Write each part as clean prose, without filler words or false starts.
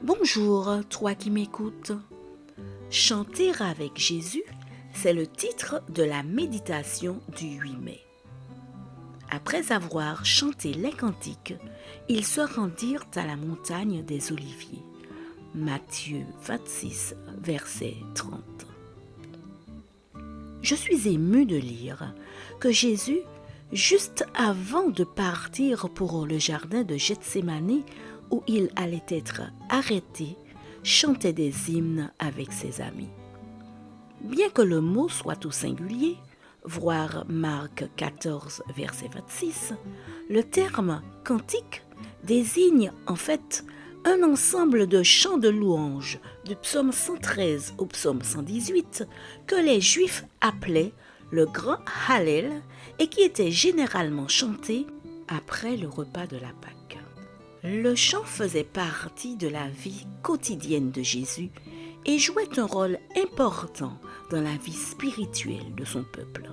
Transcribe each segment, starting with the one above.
Bonjour, toi qui m'écoutes. Chanter avec Jésus, c'est le titre de la méditation du 8 mai. Après avoir chanté les cantiques, ils se rendirent à la montagne des Oliviers. Matthieu 26, verset 30. Je suis ému de lire que Jésus, juste avant de partir pour le jardin de Gethsémani, où il allait être arrêté, chantait des hymnes avec ses amis. Bien que le mot soit au singulier, voir Marc 14, verset 26, le terme cantique désigne en fait un ensemble de chants de louanges du psaume 113 au psaume 118 que les Juifs appelaient le grand Hallel et qui était généralement chanté après le repas de la Pâque. Le chant faisait partie de la vie quotidienne de Jésus et jouait un rôle important dans la vie spirituelle de son peuple.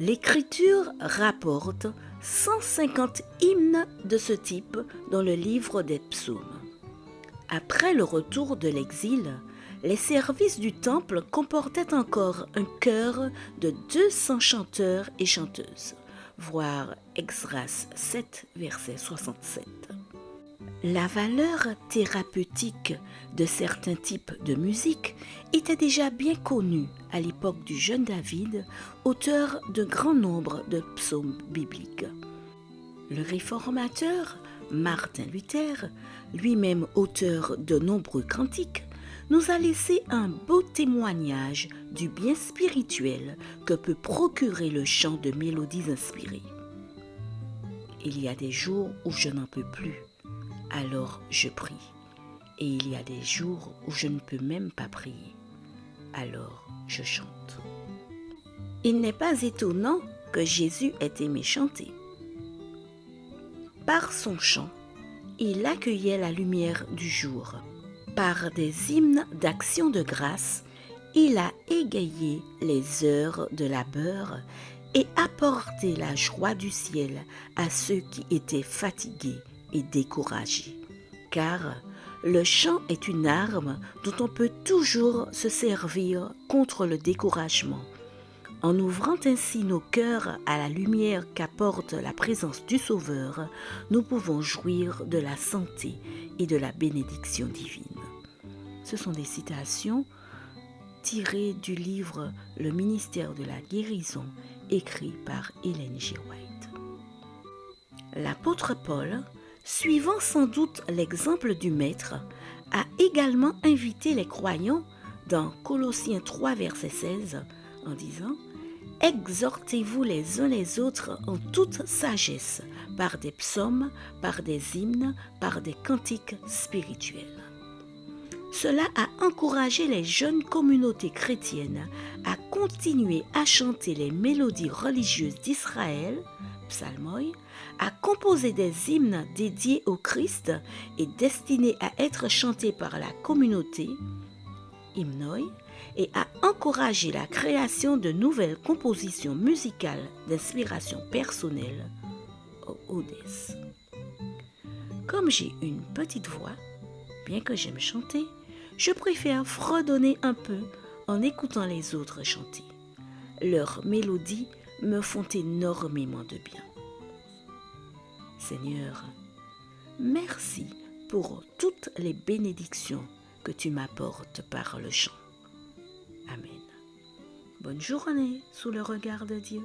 L'Écriture rapporte 150 hymnes de ce type dans le livre des psaumes. Après le retour de l'exil, les services du temple comportaient encore un chœur de 200 chanteurs et chanteuses, voir Esdras 7, verset 67. La valeur thérapeutique de certains types de musique était déjà bien connue à l'époque du jeune David, auteur de grand nombre de psaumes bibliques. Le réformateur Martin Luther, lui-même auteur de nombreux cantiques, nous a laissé un beau témoignage du bien spirituel que peut procurer le chant de mélodies inspirées. Il y a des jours où je n'en peux plus. Alors je prie, et il y a des jours où je ne peux même pas prier. Alors je chante. Il n'est pas étonnant que Jésus ait aimé chanter. Par son chant, il accueillait la lumière du jour. Par des hymnes d'action de grâce, il a égayé les heures de labeur et apporté la joie du ciel à ceux qui étaient fatigués et découragé. Car le chant est une arme dont on peut toujours se servir contre le découragement. En ouvrant ainsi nos cœurs à la lumière qu'apporte la présence du Sauveur, nous pouvons jouir de la santé et de la bénédiction divine. Ce sont des citations tirées du livre Le ministère de la guérison, écrit par Ellen G. White. L'apôtre Paul, suivant sans doute l'exemple du Maître, a également invité les croyants dans Colossiens 3, verset 16, en disant « Exhortez-vous les uns les autres en toute sagesse, par des psaumes, par des hymnes, par des cantiques spirituels. » Cela a encouragé les jeunes communautés chrétiennes à continuer à chanter les mélodies religieuses d'Israël, psalmoi, à composer des hymnes dédiés au Christ et destinés à être chantés par la communauté, hymnoi, et à encourager la création de nouvelles compositions musicales d'inspiration personnelle, odes. Comme j'ai une petite voix, bien que j'aime chanter, je préfère fredonner un peu en écoutant les autres chanter. Leurs mélodies me font énormément de bien. Seigneur, merci pour toutes les bénédictions que tu m'apportes par le chant. Amen. Bonne journée sous le regard de Dieu.